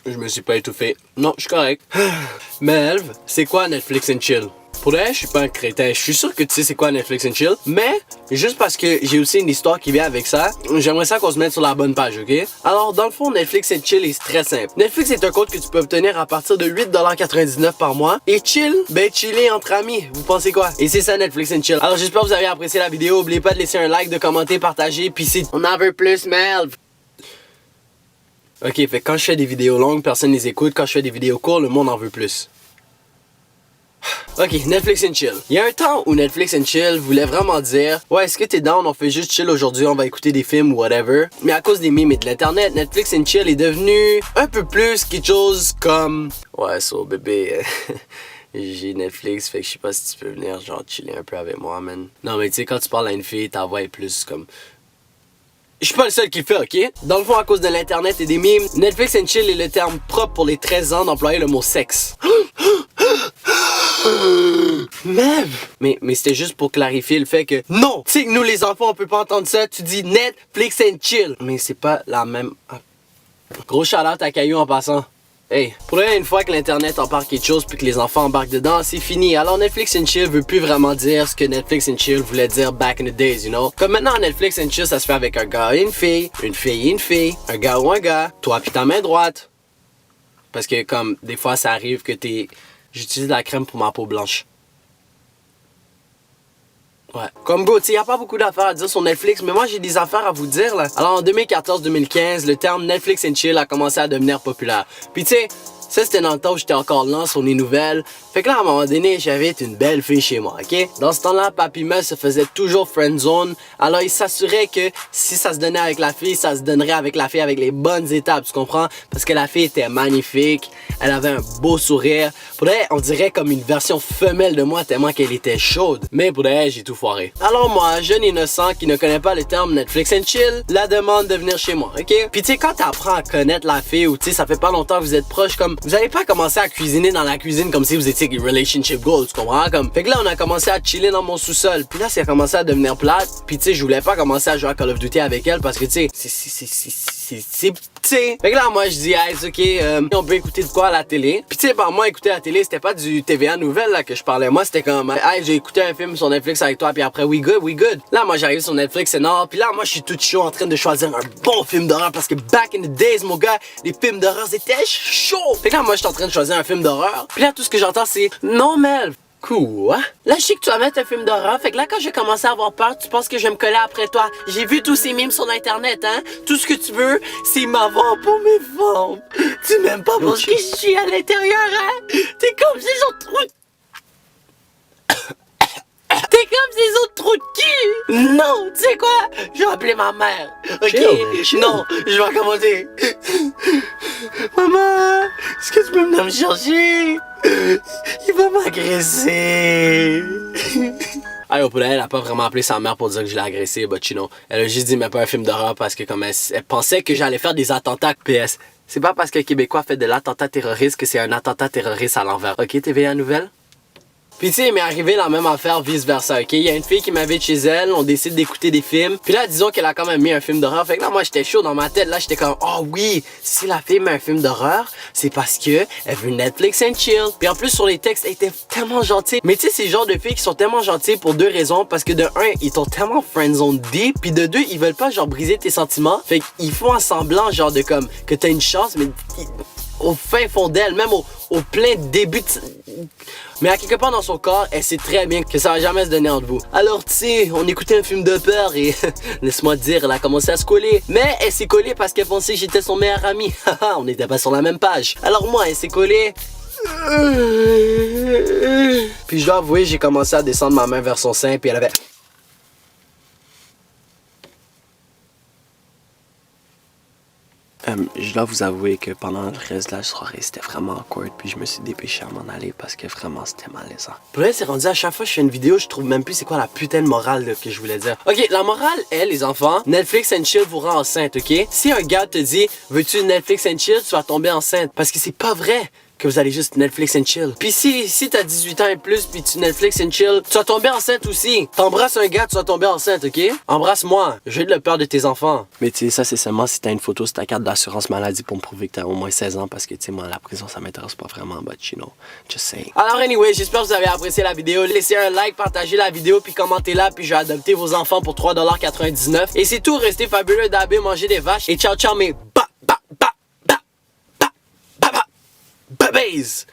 Je me suis pas étouffé. Non, je suis correct. Mais Elv, c'est quoi Netflix and Chill? Pour vrai, je suis pas un crétin. Je suis sûr que tu sais c'est quoi Netflix and Chill. Mais, juste parce que j'ai aussi une histoire qui vient avec ça, j'aimerais ça qu'on se mette sur la bonne page, ok? Alors, dans le fond, Netflix and Chill est très simple. Netflix est un compte que tu peux obtenir à partir de 8,99$ par mois. Et chill, ben chiller entre amis. Vous pensez quoi? Et c'est ça Netflix and Chill. Alors, j'espère que vous avez apprécié la vidéo. N'oubliez pas de laisser un like, de commenter, partager. Puis si on en veut plus, Mel. Ok, fait que quand je fais des vidéos longues, personne les écoute. Quand je fais des vidéos courtes, le monde en veut plus. Ok, Netflix and Chill. Il y a un temps où Netflix and Chill voulait vraiment dire « Ouais, est-ce que t'es down? On fait juste chill aujourd'hui, on va écouter des films ou whatever. » Mais à cause des memes et de l'internet, Netflix and Chill est devenu un peu plus quelque chose comme « Ouais, so bébé, j'ai Netflix, fait que je sais pas si tu peux venir genre chiller un peu avec moi, man. » Non, mais tu sais, quand tu parles à une fille, ta voix est plus comme... Je suis pas le seul qui le fait, ok? Dans le fond, à cause de l'internet et des memes, Netflix and Chill est le terme propre pour les 13 ans d'employer le mot sexe. Mais c'était juste pour clarifier le fait que non, tu sais que nous les enfants on peut pas entendre ça, tu dis Netflix and Chill, mais c'est pas la même. Gros shout-out à Caillou en passant. Hey, pour une fois que l'internet embarque quelque chose puis que les enfants embarquent dedans, c'est fini. Alors Netflix and Chill veut plus vraiment dire ce que Netflix and Chill voulait dire back in the days, you know? Comme maintenant Netflix and Chill ça se fait avec un gars et une fille et une fille, un gars ou un gars, toi puis ta main droite. Parce que comme des fois ça arrive que j'utilise de la crème pour ma peau blanche. Ouais. Comme bro, tu sais, y a pas beaucoup d'affaires à dire sur Netflix, mais moi j'ai des affaires à vous dire là. Alors en 2014-2015, le terme Netflix and Chill a commencé à devenir populaire. Puis tu sais, ça c'était dans le temps où j'étais encore lent sur les nouvelles. Fait que là à un moment donné, j'avais une belle fille chez moi, ok? Dans ce temps-là, Papy Mel se faisait toujours friendzone. Alors il s'assurait que si ça se donnait avec la fille, ça se donnerait avec la fille avec les bonnes étapes, tu comprends? Parce que la fille était magnifique, elle avait un beau sourire. Pour elle, on dirait comme une version femelle de moi tellement qu'elle était chaude. Mais pour elle, j'ai tout foiré. Alors moi, jeune innocent qui ne connaît pas le terme Netflix and Chill, la demande de venir chez moi, ok? Puis tu sais, quand t'apprends à connaître la fille ou tu sais, ça fait pas longtemps que vous êtes proches, comme vous allez pas commencer à cuisiner dans la cuisine comme si vous étiez relationship goals, tu comprends? Comme, fait que là, on a commencé à chiller dans mon sous-sol. Puis là, ça a commencé à devenir plate. Puis tu sais, je voulais pas commencer à jouer à Call of Duty avec elle parce que tu sais, fait que là, moi, je dis, hey, ok, on peut écouter de quoi à la télé. Puis tu sais, par moi, écouter la télé, c'était pas du TVA Nouvelle là que je parlais. Moi, c'était comme, hey, j'ai écouté un film sur Netflix avec toi, puis après, we good. Là, moi, j'arrive sur Netflix, c'est nord. Puis là, moi, je suis tout chaud en train de choisir un bon film d'horreur parce que back in the days, mon gars, les films d'horreur, c'était chaud. Fait que là, moi, je suis en train de choisir un film d'horreur. Puis là, tout ce que j'entends, c'est, non, Mel. Quoi? Là, je sais que tu vas mettre un film d'horreur. Fait que là, quand j'ai commencé à avoir peur, tu penses que je vais me coller après toi. J'ai vu tous ces mimes sur Internet, hein? Tout ce que tu veux, c'est m'avoir pour mes ventes. Tu m'aimes pas parce que je suis à l'intérieur, hein? T'es comme ces autres trous. T'es comme ces autres trous de cul! Non, tu sais quoi? Je vais appeler ma mère. Ok? Chill. Non, je vais commenter. Maman, est-ce que tu peux venir me chercher? Il va m'agresser. Ah, pour elle a pas vraiment appelé sa mère pour dire que je l'ai agressé, but you know, elle a juste dit mais pas un film d'horreur parce que comme elle pensait que j'allais faire des attentats. PS, c'est pas parce que Québécois fait de l'attentat terroriste que c'est un attentat terroriste à l'envers. Ok, TVA Nouvelle? Puis tu sais, il m'est arrivé la même affaire vice-versa, ok? Il y a une fille qui m'invite chez elle, on décide d'écouter des films. Puis là, disons qu'elle a quand même mis un film d'horreur. Fait que là, moi, j'étais chaud dans ma tête. Là, j'étais comme, oh oui, si la fille met un film d'horreur, c'est parce que elle veut Netflix and Chill. Puis en plus, sur les textes, elle était tellement gentille. Mais tu sais, c'est le genre de filles qui sont tellement gentilles pour deux raisons. Parce que de un, ils t'ont tellement friendzone deep. Puis de deux, ils veulent pas, genre, briser tes sentiments. Fait qu'ils font un semblant, genre, de comme, que t'as une chance, mais au fin fond d'elle, même au plein début mais à quelque part dans son corps, elle sait très bien que ça va jamais se donner entre vous. Alors tu sais, on écoutait un film de peur et laisse-moi te dire, elle a commencé à se coller. Mais elle s'est collée parce qu'elle pensait que j'étais son meilleur ami. On n'était pas sur la même page. Alors moi, elle s'est collée. Puis je dois avouer, j'ai commencé à descendre ma main vers son sein puis elle avait... Je dois vous avouer que pendant le reste de la soirée, c'était vraiment awkward, puis je me suis dépêché à m'en aller parce que vraiment c'était malaisant. Pour elle, c'est rendu à chaque fois que je fais une vidéo, je trouve même plus c'est quoi la putain de morale là, que je voulais dire. Ok, la morale est, les enfants, Netflix and Chill vous rend enceinte, ok? Si un gars te dit, veux-tu Netflix and Chill, tu vas tomber enceinte. Parce que c'est pas vrai. que vous allez juste Netflix and chill. Puis si t'as 18 ans et plus, puis tu Netflix and chill, tu vas tomber enceinte aussi. T'embrasses un gars, tu vas tomber enceinte, ok? Embrasse-moi. J'ai de la peur de tes enfants. Mais tu sais, ça c'est seulement si t'as une photo sur ta carte d'assurance maladie pour me prouver que t'as au moins 16 ans, parce que tu sais, moi, la prison, ça m'intéresse pas vraiment, but you know, just saying. Alors anyway, j'espère que vous avez apprécié la vidéo. Laissez un like, partagez la vidéo, puis commentez-la, puis je vais adopter vos enfants pour 3,99$. Et c'est tout, restez fabuleux, d'abé, mangez des vaches, et ciao ciao mes babies!